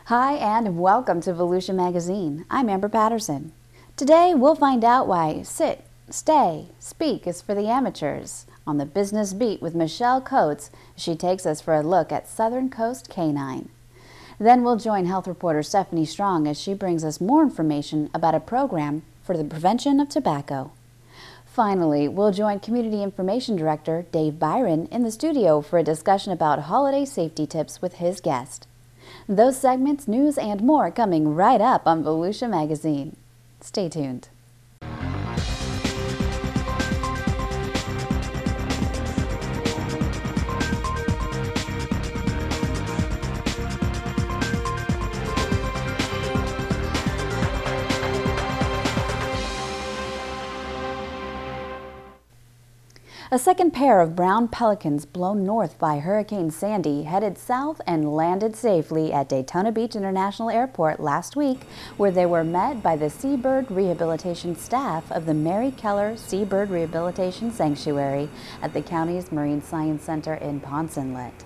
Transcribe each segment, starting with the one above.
Hi and welcome to Volusia Magazine. I'm Amber Patterson. Today we'll find out why sit, stay, speak is for the amateurs on the Business Beat with Michelle Coates as she takes us for a look at Southern Coast Canine. Then we'll join health reporter Stephanie Strong as she brings us more information about a program for the prevention of tobacco. Finally, we'll join Community Information Director Dave Byron in the studio for a discussion about holiday safety tips with his guest. Those segments, news, and more coming right up on Volusia Magazine. Stay tuned. A second pair of brown pelicans blown north by Hurricane Sandy headed south and landed safely at Daytona Beach International Airport last week, where they were met by the seabird rehabilitation staff of the Mary Keller Seabird Rehabilitation Sanctuary at the county's Marine Science Center in Ponce Inlet.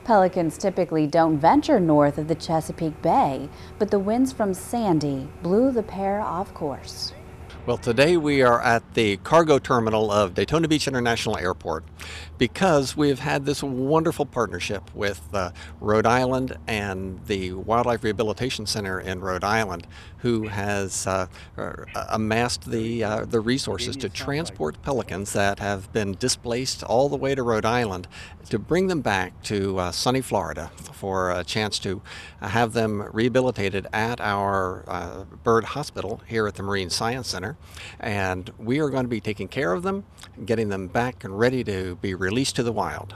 Pelicans typically don't venture north of the Chesapeake Bay, but the winds from Sandy blew the pair off course. Well, today we are at the cargo terminal of Daytona Beach International Airport because we've had this wonderful partnership with Rhode Island and the Wildlife Rehabilitation Center in Rhode Island, who has amassed the resources to transport pelicans that have been displaced all the way to Rhode Island to bring them back to sunny Florida for a chance to have them rehabilitated at our bird hospital here at the Marine Science Center. And we are going to be taking care of them, getting them back and ready to be released to the wild.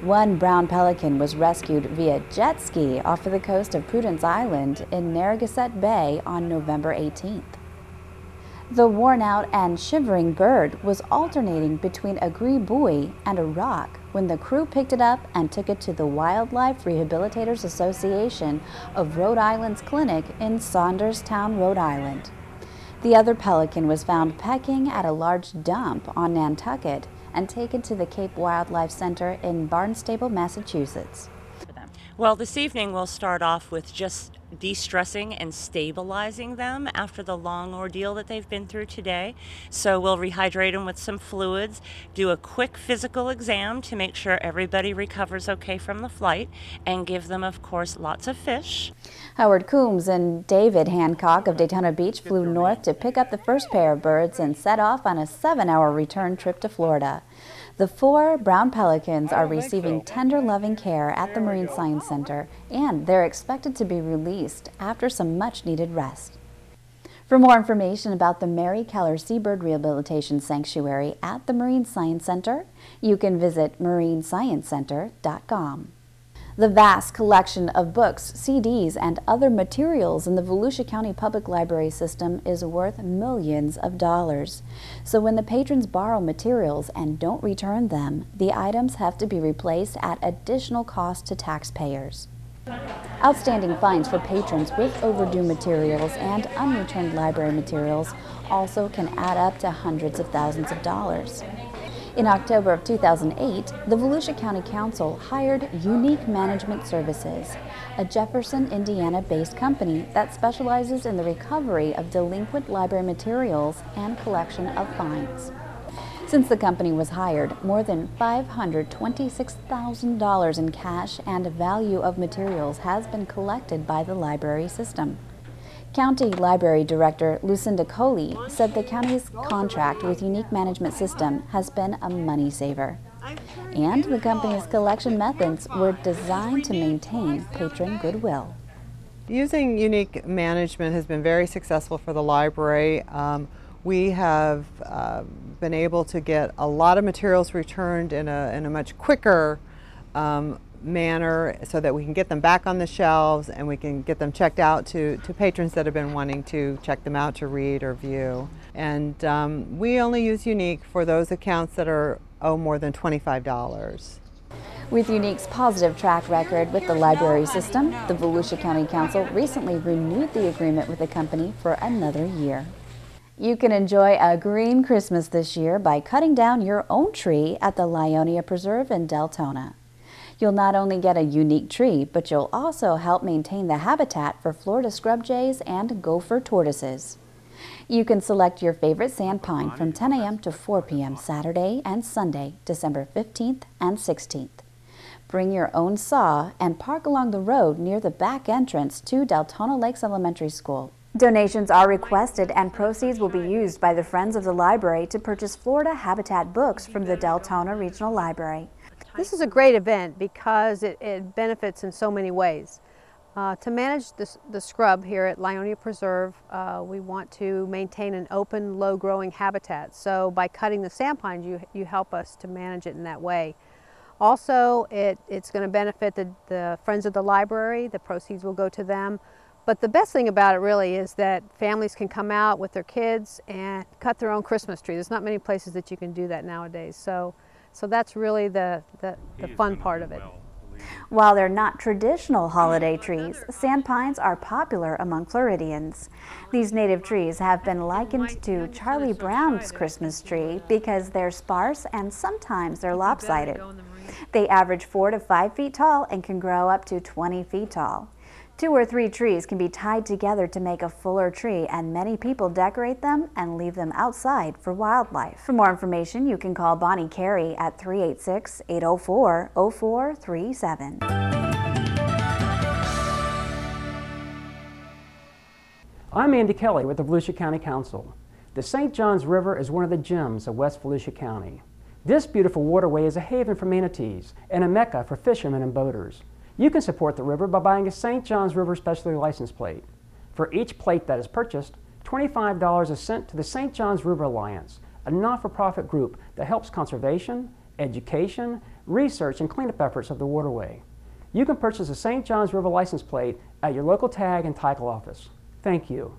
One brown pelican was rescued via jet ski off of the coast of Prudence Island in Narragansett Bay on November 18th. The worn-out and shivering bird was alternating between a green buoy and a rock when the crew picked it up and took it to the Wildlife Rehabilitators Association of Rhode Island's clinic in Saunderstown, Rhode Island. The other pelican was found pecking at a large dump on Nantucket and taken to the Cape Wildlife Center in Barnstable, Massachusetts. Well, this evening we'll start off with just de-stressing and stabilizing them after the long ordeal that they've been through today. So we'll rehydrate them with some fluids, do a quick physical exam to make sure everybody recovers okay from the flight, and give them, of course, lots of fish. Howard Coombs and David Hancock of Daytona Beach flew north to pick up the first pair of birds and set off on a 7-hour return trip to Florida. The 4 brown pelicans are receiving tender, loving care at the Marine Science Center, and they're expected to be released after some much-needed rest. For more information about the Mary Keller Seabird Rehabilitation Sanctuary at the Marine Science Center, you can visit marinesciencecenter.com. The vast collection of books, CDs, and other materials in the Volusia County Public Library system is worth millions of dollars. So when the patrons borrow materials and don't return them, the items have to be replaced at additional cost to taxpayers. Outstanding fines for patrons with overdue materials and unreturned library materials also can add up to hundreds of thousands of dollars. In October of 2008, the Volusia County Council hired Unique Management Services, a Jefferson, Indiana-based company that specializes in the recovery of delinquent library materials and collection of fines. Since the company was hired, more than $526,000 in cash and value of materials has been collected by the library system. County Library Director Lucinda Coley said the county's contract with Unique Management System has been a money saver. And the company's collection methods were designed to maintain patron goodwill. Using Unique Management has been very successful for the library. We have been able to get a lot of materials returned in a much quicker manner so that we can get them back on the shelves and we can get them checked out to patrons that have been wanting to check them out to read or view. And we only use Unique for those accounts that owe more than $25. With Unique's positive track record with the library system, the Volusia County Council recently renewed the agreement with the company for another year. You can enjoy a green Christmas this year by cutting down your own tree at the Lyonia Preserve in Deltona. You'll not only get a unique tree, but you'll also help maintain the habitat for Florida scrub jays and gopher tortoises. You can select your favorite sand pine from 10 a.m. to 4 p.m. Saturday and Sunday, December 15th and 16th. Bring your own saw and park along the road near the back entrance to Deltona Lakes Elementary School. Donations are requested and proceeds will be used by the Friends of the Library to purchase Florida Habitat books from the Deltona Regional Library. This is a great event because it benefits in so many ways. To manage the scrub here at Lyonia Preserve, we want to maintain an open, low-growing habitat. So by cutting the sand pines, you help us to manage it in that way. Also, it's going to benefit the Friends of the Library. The proceeds will go to them. But the best thing about it really is that families can come out with their kids and cut their own Christmas tree. There's not many places that you can do that nowadays. So that's really the fun part of it. While they're not traditional holiday trees, sand pines are popular among Floridians. These native trees have been likened to Charlie Brown's Christmas tree because they're sparse and sometimes they're lopsided. They average 4 to 5 feet tall and can grow up to 20 feet tall. 2 or 3 trees can be tied together to make a fuller tree, and many people decorate them and leave them outside for wildlife. For more information, you can call Bonnie Carey at 386-804-0437. I'm Andy Kelly with the Volusia County Council. The St. Johns River is one of the gems of West Volusia County. This beautiful waterway is a haven for manatees and a mecca for fishermen and boaters. You can support the river by buying a St. Johns River specialty license plate. For each plate that is purchased, $25 is sent to the St. Johns River Alliance, a not-for-profit group that helps conservation, education, research, and cleanup efforts of the waterway. You can purchase a St. Johns River license plate at your local tag and title office. Thank you.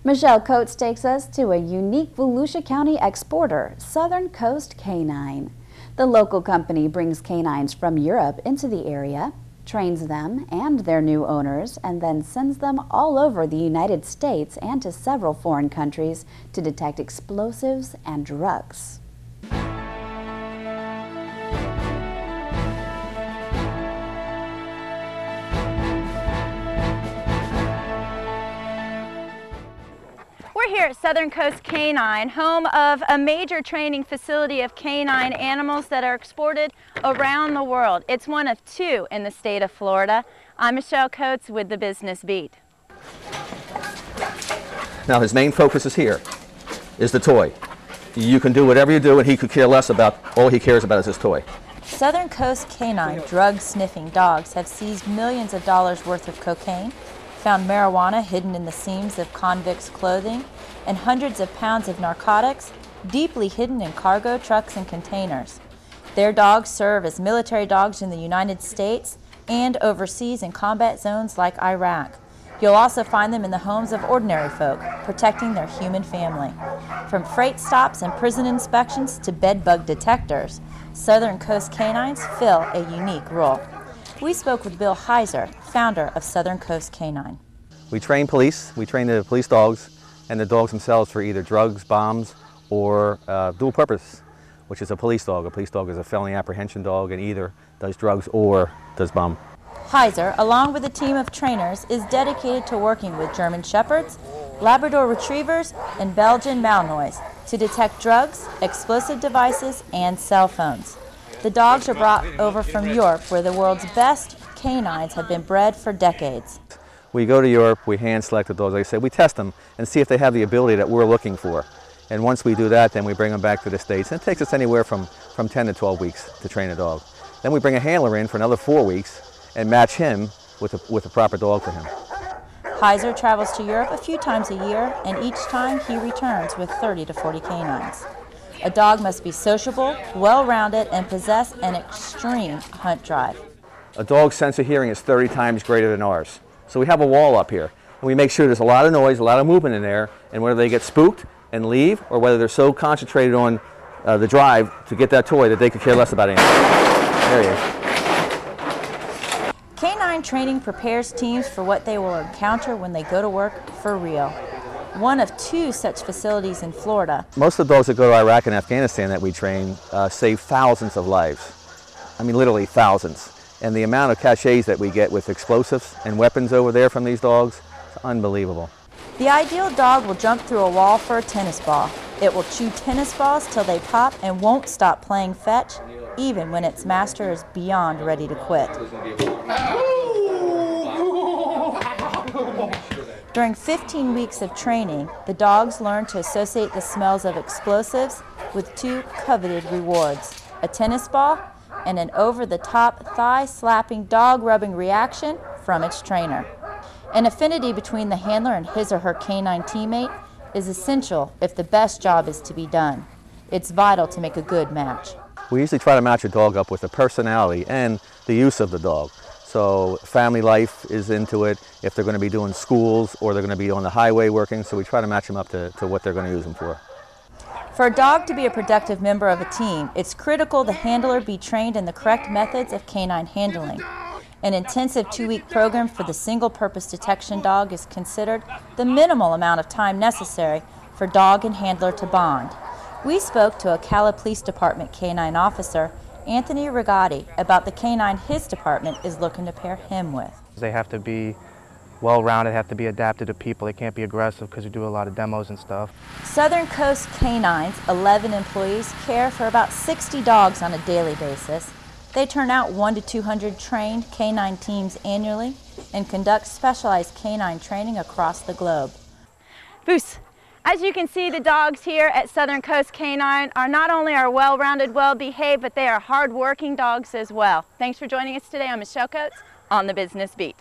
Michelle Coates takes us to a unique Volusia County exporter, Southern Coast Canine. The local company brings canines from Europe into the area, trains them and their new owners, and then sends them all over the United States and to several foreign countries to detect explosives and drugs. We're here at Southern Coast Canine, home of a major training facility of canine animals that are exported around the world. It's one of 2 in the state of Florida. I'm Michelle Coates with the Business Beat. Now his main focus is here, is the toy. You can do whatever you do and he could care less about, all he cares about is his toy. Southern Coast Canine drug-sniffing dogs have seized millions of dollars worth of cocaine, found marijuana hidden in the seams of convicts' clothing, and hundreds of pounds of narcotics deeply hidden in cargo trucks and containers. Their dogs serve as military dogs in the United States and overseas in combat zones like Iraq. You'll also find them in the homes of ordinary folk, protecting their human family. From freight stops and prison inspections to bed bug detectors, Southern Coast Canines fill a unique role. We spoke with Bill Heiser, founder of Southern Coast Canine. We train police, we train the police dogs and the dogs themselves for either drugs, bombs, or dual purpose, which is a police dog. A police dog is a felony apprehension dog and either does drugs or does bomb. Heiser, along with a team of trainers, is dedicated to working with German Shepherds, Labrador Retrievers, and Belgian Malinois to detect drugs, explosive devices, and cell phones. The dogs are brought over from Europe, where the world's best canines have been bred for decades. We go to Europe, we hand select the dogs, like I said, we test them and see if they have the ability that we're looking for. And once we do that, then we bring them back to the States. And it takes us anywhere from 10 to 12 weeks to train a dog. Then we bring a handler in for another 4 weeks and match him with a proper dog for him. Heiser travels to Europe a few times a year, and each time he returns with 30 to 40 canines. A dog must be sociable, well-rounded, and possess an extreme hunt drive. A dog's sense of hearing is 30 times greater than ours. So we have a wall up here, and we make sure there's a lot of noise, a lot of movement in there, and whether they get spooked and leave, or whether they're so concentrated on the drive to get that toy that they could care less about anything. There he is. Canine training prepares teams for what they will encounter when they go to work for real. one of 2 such facilities in Florida. Most of the dogs that go to Iraq and Afghanistan that we train save thousands of lives. I mean, literally thousands. And the amount of cachets that we get with explosives and weapons over there from these dogs is unbelievable. The ideal dog will jump through a wall for a tennis ball. It will chew tennis balls till they pop and won't stop playing fetch, even when its master is beyond ready to quit. During 15 weeks of training, the dogs learn to associate the smells of explosives with 2 coveted rewards, a tennis ball and an over-the-top thigh-slapping, dog-rubbing reaction from its trainer. An affinity between the handler and his or her canine teammate is essential if the best job is to be done. It's vital to make a good match. We usually try to match a dog up with the personality and the use of the dog. So family life is into it, if they're going to be doing schools or they're going to be on the highway working, so we try to match them up to what they're going to use them for. For a dog to be a productive member of a team, it's critical the handler be trained in the correct methods of canine handling. An intensive 2-week program for the single-purpose detection dog is considered the minimal amount of time necessary for dog and handler to bond. We spoke to Ocala Police Department canine officer Anthony Rigotti about the canine his department is looking to pair him with. They have to be well-rounded, have to be adapted to people. They can't be aggressive because we do a lot of demos and stuff. Southern Coast Canines, 11 employees, care for about 60 dogs on a daily basis. They turn out 100 to 200 trained canine teams annually and conduct specialized canine training across the globe. Boos, as you can see, the dogs here at Southern Coast Canine are not only are well-rounded, well-behaved, but they are hard-working dogs as well. Thanks for joining us today. I'm Michelle Coates on the Business Beat.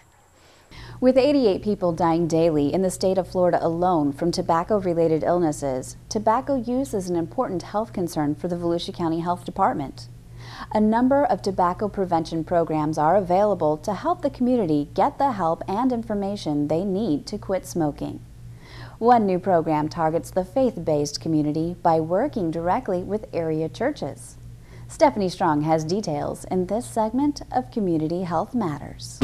With 88 people dying daily in the state of Florida alone from tobacco-related illnesses, tobacco use is an important health concern for the Volusia County Health Department. A number of tobacco prevention programs are available to help the community get the help and information they need to quit smoking. One new program targets the faith-based community by working directly with area churches. Stephanie Strong has details in this segment of Community Health Matters.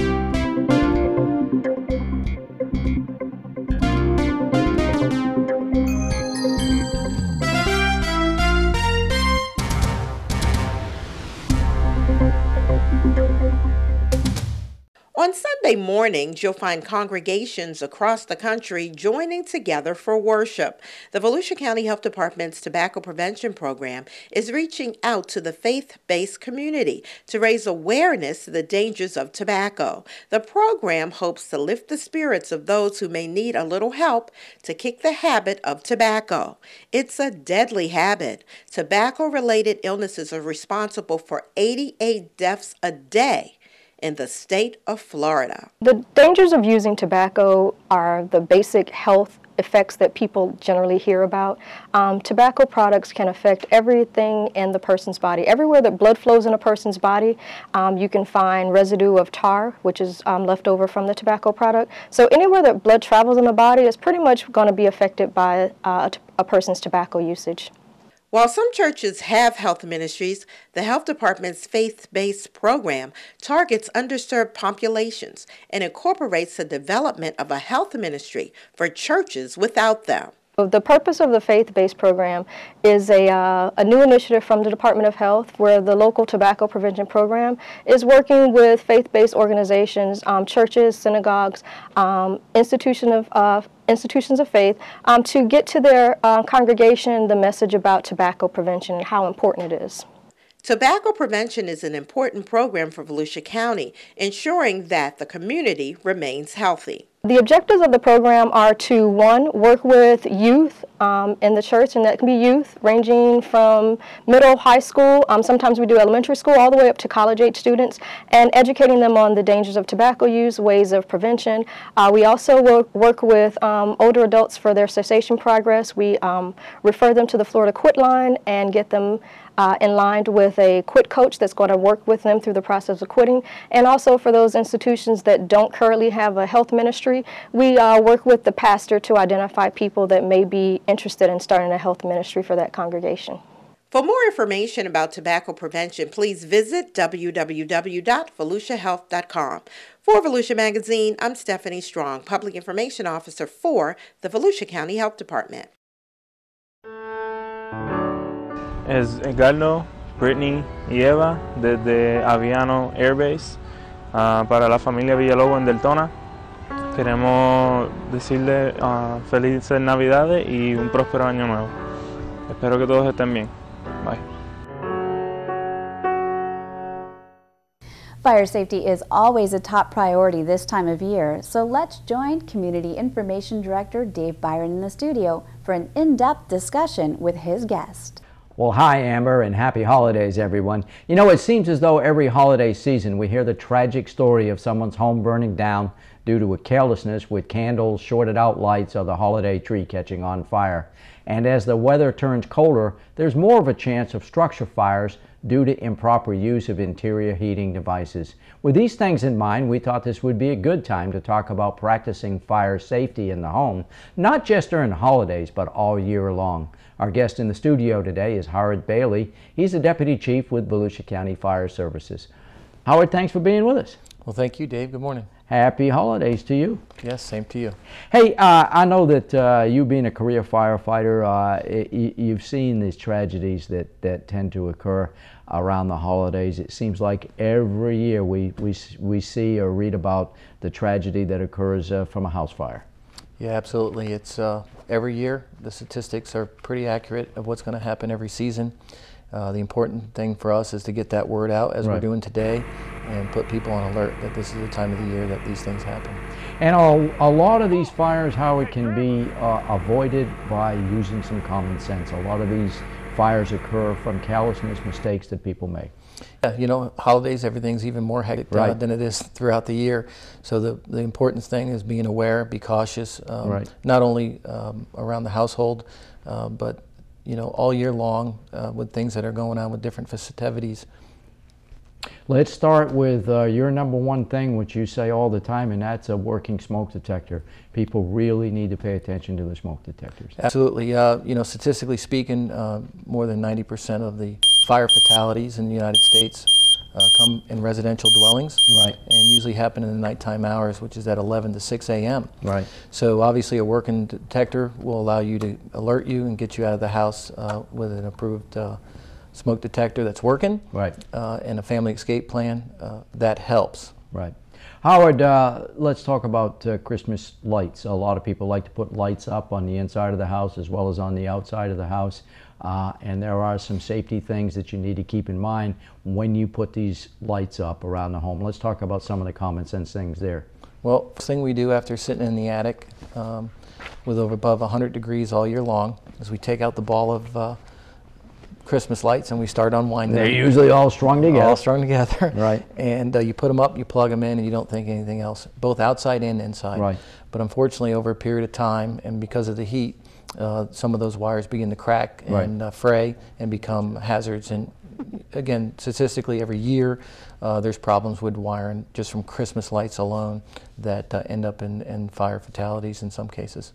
On Sunday mornings, you'll find congregations across the country joining together for worship. The Volusia County Health Department's Tobacco Prevention Program is reaching out to the faith-based community to raise awareness to the dangers of tobacco. The program hopes to lift the spirits of those who may need a little help to kick the habit of tobacco. It's a deadly habit. Tobacco-related illnesses are responsible for 88 deaths a day in the state of Florida. The dangers of using tobacco are the basic health effects that people generally hear about. Tobacco products can affect everything in the person's body. Everywhere that blood flows in a person's body, you can find residue of tar, which is left over from the tobacco product. So anywhere that blood travels in the body is pretty much going to be affected by a person's tobacco usage. While some churches have health ministries, the health department's faith-based program targets underserved populations and incorporates the development of a health ministry for churches without them. The purpose of the faith-based program is a new initiative from the Department of Health where the local tobacco prevention program is working with faith-based organizations, churches, synagogues, institutions of faith to get to their congregation the message about tobacco prevention and how important it is. Tobacco prevention is an important program for Volusia County, ensuring that the community remains healthy. The objectives of the program are to, one, work with youth in the church, and that can be youth ranging from middle, high school, sometimes we do elementary school, all the way up to college-age students, and educating them on the dangers of tobacco use, ways of prevention. We also work with older adults for their cessation progress. We refer them to the Florida Quit Line and get them in line with a quit coach that's going to work with them through the process of quitting. And also for those institutions that don't currently have a health ministry, we work with the pastor to identify people that may be interested in starting a health ministry for that congregation. For more information about tobacco prevention, please visit www.volusiahealth.com. For Volusia Magazine, I'm Stephanie Strong, Public Information Officer for the Volusia County Health Department. Es Edgardo, Brittany y Eva desde Aviano Air Base para la familia Villalobos en Deltona. Queremos decirle felices Navidades y un próspero año nuevo. Espero que todos estén bien. Bye. Fire safety is always a top priority this time of year, so let's join Community Information Director Dave Byron in the studio for an in-depth discussion with his guest. Well, hi, Amber, and happy holidays, everyone. You know, it seems as though every holiday season we hear the tragic story of someone's home burning down due to a carelessness with candles, shorted out lights, or the holiday tree catching on fire. And as the weather turns colder, there's more of a chance of structure fires due to improper use of interior heating devices. With these things in mind, we thought this would be a good time to talk about practicing fire safety in the home, not just during the holidays, but all year long. Our guest in the studio today is Howard Bailey. He's the Deputy Chief with Volusia County Fire Services. Howard, thanks for being with us. Well, thank you, Dave. Good morning. Happy holidays to you. Yes, same to you. Hey, I know that you being a career firefighter, you've seen these tragedies that tend to occur around the holidays. It seems like every year we see or read about the tragedy that occurs from a house fire. Yeah, absolutely. It's every year the statistics are pretty accurate of what's going to happen every season. The important thing for us is to get that word out as we're doing today and put people on alert that this is the time of the year that these things happen. And a lot of these fires, Howard, can be avoided by using some common sense. A lot of these fires occur from carelessness, mistakes that people make. Yeah, you know, holidays, everything's even more hectic than it is throughout the year. So the important thing is being aware, be cautious, not only around the household, but you know, all year long with things that are going on with different festivities. Let's start with your number one thing, which you say all the time, and that's a working smoke detector. People really need to pay attention to the smoke detectors. Absolutely. You know, statistically speaking, more than 90% of the fire fatalities in the United States come in residential dwellings, and usually happen in the nighttime hours, which is at 11 to 6 a.m. Right. So obviously a working detector will allow you to alert you and get you out of the house with an approved smoke detector that's working, and a family escape plan that helps. Right. Howard, let's talk about Christmas lights. A lot of people like to put lights up on the inside of the house as well as on the outside of the house. And there are some safety things that you need to keep in mind when you put these lights up around the home. Let's talk about some of the common sense things there. Well, first thing we do after sitting in the attic with above 100 degrees all year long is we take out the ball of Christmas lights and we start unwinding them. They're usually all strung together. All strung together. Right. And you put them up, you plug them in, and you don't think anything else, both outside and inside. Right. But unfortunately, over a period of time, and because of the heat, some of those wires begin to crack and fray and become hazards. And again, statistically, every year there's problems with wiring just from Christmas lights alone that end up in fire fatalities in some cases.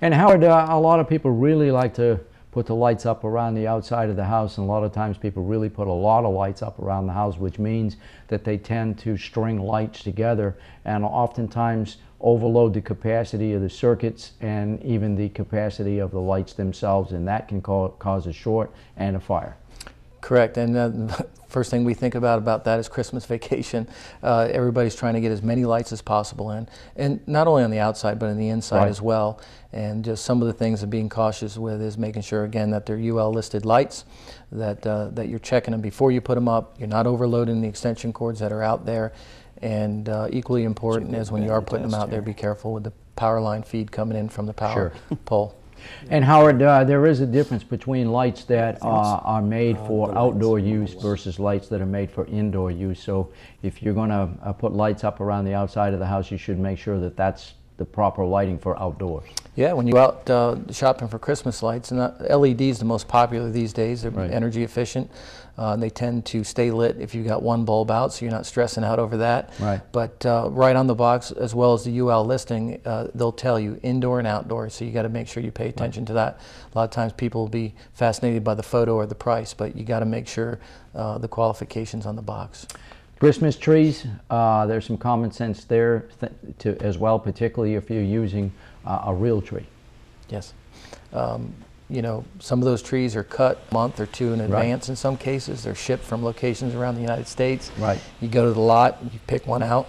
And Howard, a lot of people really like to put the lights up around the outside of the house, and a lot of times people really put a lot of lights up around the house, which means that they tend to string lights together and oftentimes overload the capacity of the circuits and even the capacity of the lights themselves, and that can cause a short and a fire. Correct, and first thing we think about that is Christmas vacation. Everybody's trying to get as many lights as possible in, and not only on the outside but on the inside as well. And just some of the things of being cautious with is making sure again that they're UL listed lights, that you're checking them before you put them up. You're not overloading the extension cords that are out there, and equally important is when you are putting them out there, be careful with the power line feed coming in from the power pole. And Howard, there is a difference between lights that are made for outdoor use versus lights that are made for indoor use. So if you're going to put lights up around the outside of the house, you should make sure that that's the proper lighting for outdoors. Yeah, when you go out shopping for Christmas lights, and LED is the most popular these days. They're energy efficient. They tend to stay lit if you've got one bulb out, so you're not stressing out over that. Right. But right on the box, as well as the UL listing, they'll tell you indoor and outdoor, so you got to make sure you pay attention to that. A lot of times people will be fascinated by the photo or the price, but you got to make sure the qualifications on the box. Christmas trees, there's some common sense there as well, particularly if you're using a real tree. Yes. You know, some of those trees are cut a month or two in advance in some cases. They're shipped from locations around the United States. Right. You go to the lot, you pick one out.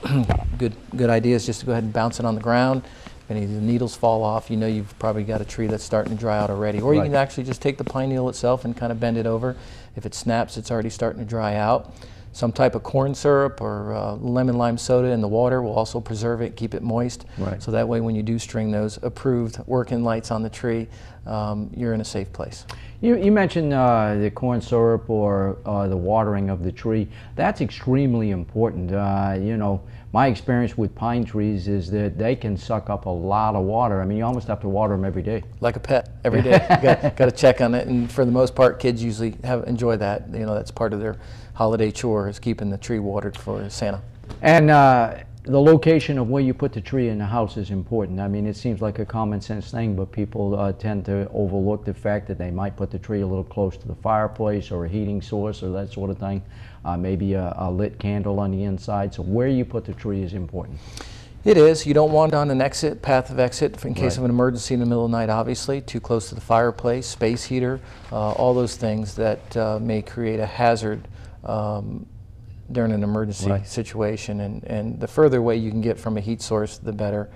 Good idea is just to go ahead and bounce it on the ground. If any of the needles fall off, you know you've probably got a tree that's starting to dry out already. Or you can actually just take the pine needle itself and kind of bend it over. If it snaps, it's already starting to dry out. Some type of corn syrup or lemon lime soda in the water will also preserve it, keep it moist. Right. So that way when you do string those approved working lights on the tree, you're in a safe place. You mentioned the corn syrup or the watering of the tree. That's extremely important. You know, my experience with pine trees is that they can suck up a lot of water. I mean, you almost have to water them every day. Like a pet, every day. Got to check on it, and for the most part, kids usually enjoy that. You know, that's part of their holiday chore is keeping the tree watered for Santa. And the location of where you put the tree in the house is important. I mean, it seems like a common sense thing, but people tend to overlook the fact that they might put the tree a little close to the fireplace or a heating source or that sort of thing. Maybe a lit candle on the inside. So where you put the tree is important. It is. You don't want it on an path of exit in case of an emergency in the middle of the night, obviously. Too close to the fireplace, space heater, all those things that may create a hazard during an emergency situation, and the further away you can get from a heat source, the better,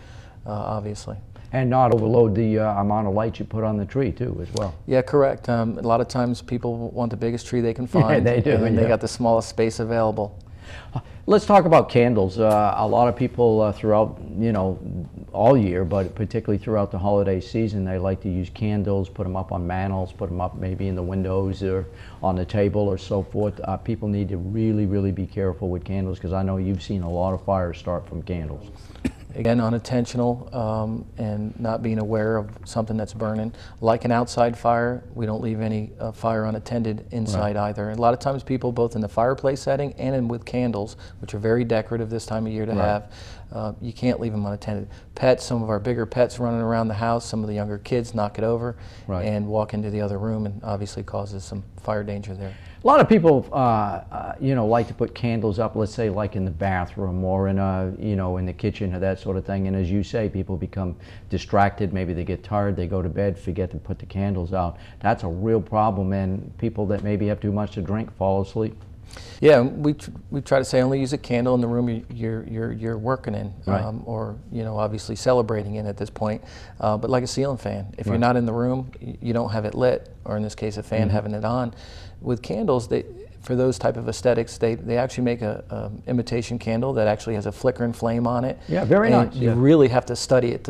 obviously. And not overload the amount of light you put on the tree too, as well. Yeah, correct. A lot of times people want the biggest tree they can find. Yeah, they do. And they got the smallest space available. Let's talk about candles. A lot of people throughout, you know, all year, but particularly throughout the holiday season, they like to use candles, put them up on mantles, put them up maybe in the windows or on the table or so forth. People need to really, really be careful with candles because I know you've seen a lot of fires start from candles. Again, unintentional and not being aware of something that's burning. Like an outside fire, we don't leave any fire unattended inside either. And a lot of times people, both in the fireplace setting and with candles, which are very decorative this time of year to have, you can't leave them unattended. Pets, some of our bigger pets running around the house, some of the younger kids knock it over and walk into the other room and obviously causes some fire danger there. A lot of people, you know, like to put candles up, let's say like in the bathroom or in a, you know, in the kitchen or that sort of thing. And as you say, people become distracted. Maybe they get tired, they go to bed, forget to put the candles out. That's a real problem, and people that maybe have too much to drink fall asleep. Yeah, we try to say only use a candle in the room you're working in, or you know, obviously celebrating in at this point. But like a ceiling fan, if you're not in the room, you don't have it lit, or in this case, a fan having it on. With candles, for those type of aesthetics, they actually make a imitation candle that actually has a flickering flame on it. Yeah, very nice. You really have to study it.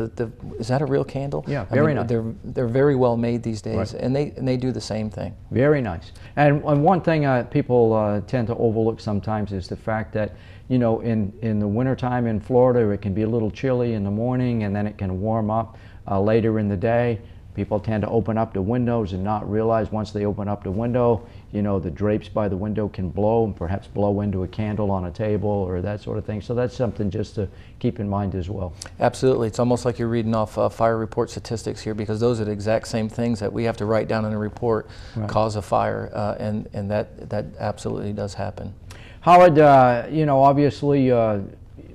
Is that a real candle? Yeah, very nice. They're very well made these days, and they do the same thing. Very nice. And one thing people tend to overlook sometimes is the fact that, you know, in the wintertime in Florida, it can be a little chilly in the morning, and then it can warm up later in the day. People tend to open up the windows and not realize once they open up the window, you know, the drapes by the window can blow and perhaps blow into a candle on a table or that sort of thing. So that's something just to keep in mind as well. Absolutely. It's almost like you're reading off fire report statistics here, because those are the exact same things that we have to write down in a report cause a fire, and that absolutely does happen. Howard, you know, obviously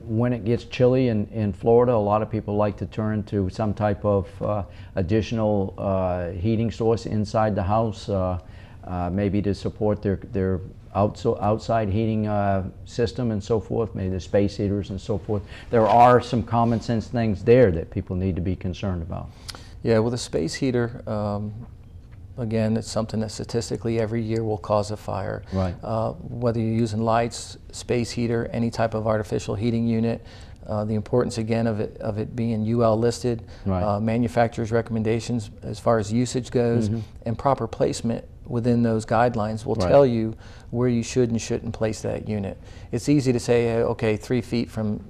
when it gets chilly in Florida, a lot of people like to turn to some type of additional heating source inside the house, maybe to support their outside heating system and so forth, maybe the space heaters and so forth. There are some common sense things there that people need to be concerned about. Yeah, with a space heater, again, it's something that statistically every year will cause a fire. Right. Whether you're using lights, space heater, any type of artificial heating unit, the importance again of it being UL listed, manufacturer's recommendations as far as usage goes, and proper placement within those guidelines will tell you where you should and shouldn't place that unit. It's easy to say, okay, 3 feet from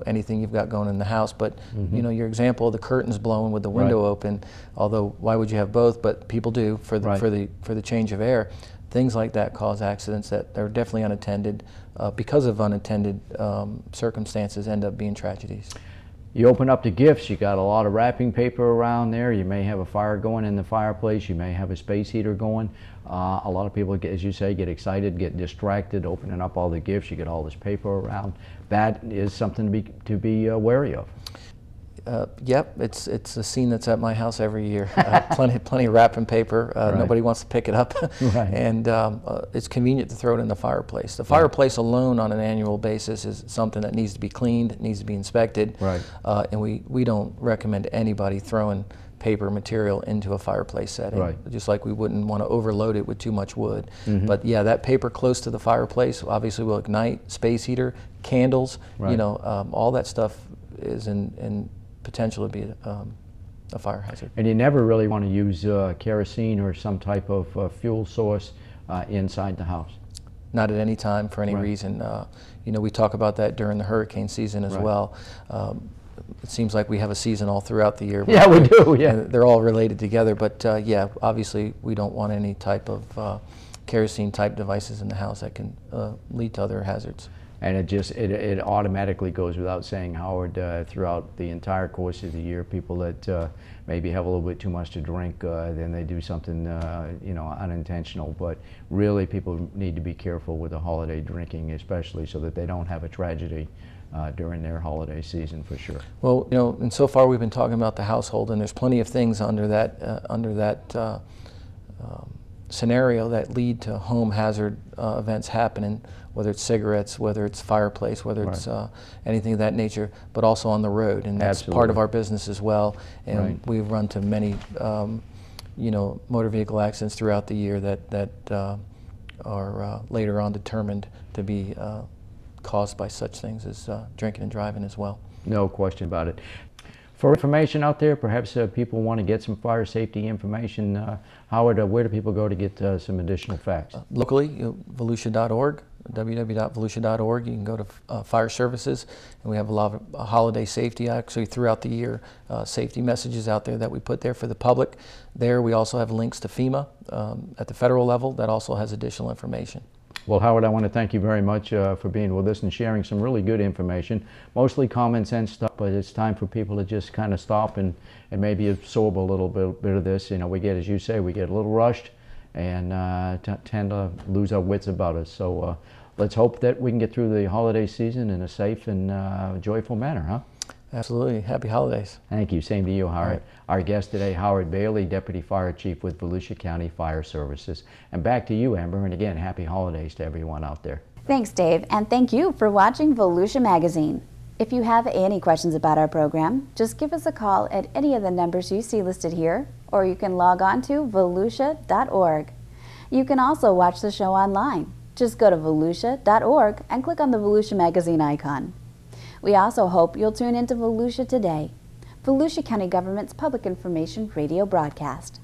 anything you've got going in the house, but your example of the curtains blowing with the window open, although why would you have both? But people do for the change of air. Things like that cause accidents that are definitely unattended. Because of unattended circumstances, end up being tragedies. You open up the gifts, you got a lot of wrapping paper around there, you may have a fire going in the fireplace, you may have a space heater going. A lot of people, as you say, get excited, get distracted, opening up all the gifts, you get all this paper around. That is something to be wary of. Yep, it's a scene that's at my house every year. Plenty of wrapping paper. Nobody wants to pick it up, and it's convenient to throw it in the fireplace. The fireplace alone, on an annual basis, is something that needs to be cleaned, needs to be inspected, and we don't recommend anybody throwing paper material into a fireplace setting. Just like we wouldn't want to overload it with too much wood. But yeah, that paper close to the fireplace obviously will ignite. Space heater, candles, all that stuff is in potential to be a fire hazard. And you never really want to use kerosene or some type of fuel source inside the house. Not at any time for any reason. We talk about that during the hurricane season as well. It seems like we have a season all throughout the year. Yeah, we do. Yeah, they're all related together. But yeah, obviously we don't want any type of kerosene type devices in the house that can lead to other hazards. And it automatically goes without saying, Howard, throughout the entire course of the year, people that maybe have a little bit too much to drink, then they do something unintentional. But really, people need to be careful with the holiday drinking, especially so that they don't have a tragedy during their holiday season, for sure. Well, and so far we've been talking about the household, and there's plenty of things under that scenario that lead to home hazard events happening, whether it's cigarettes, whether it's fireplace, whether it's anything of that nature, but also on the road, and that's part of our business as well. And we've run to many, motor vehicle accidents throughout the year that are later on determined to be caused by such things as drinking and driving as well. No question about it. For information out there, perhaps people want to get some fire safety information. Howard, where do people go to get some additional facts? Locally, volusia.org, www.volusia.org. You can go to fire services, and we have a lot of holiday safety actually throughout the year, safety messages out there that we put there for the public. There we also have links to FEMA at the federal level that also has additional information. Well, Howard, I want to thank you very much for being with us and sharing some really good information, mostly common sense stuff, but it's time for people to just kind of stop and maybe absorb a little bit of this. We get, as you say, we get a little rushed and tend to lose our wits about us. So let's hope that we can get through the holiday season in a safe and joyful manner, huh? Absolutely. Happy holidays. Thank you. Same to you, Howard. Right. Our guest today, Howard Bailey, Deputy Fire Chief with Volusia County Fire Services. And back to you, Amber, and again, happy holidays to everyone out there. Thanks, Dave, and thank you for watching Volusia Magazine. If you have any questions about our program, just give us a call at any of the numbers you see listed here, or you can log on to volusia.org. You can also watch the show online. Just go to volusia.org and click on the Volusia Magazine icon. We also hope you'll tune into Volusia Today, Volusia County Government's public information radio broadcast.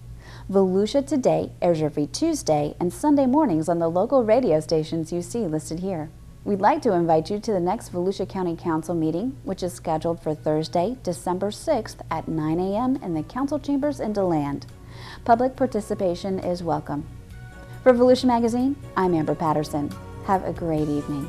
Volusia Today airs every Tuesday and Sunday mornings on the local radio stations you see listed here. We'd like to invite you to the next Volusia County Council meeting, which is scheduled for Thursday, December 6th at 9 a.m. in the Council Chambers in DeLand. Public participation is welcome. For Volusia Magazine, I'm Amber Patterson. Have a great evening.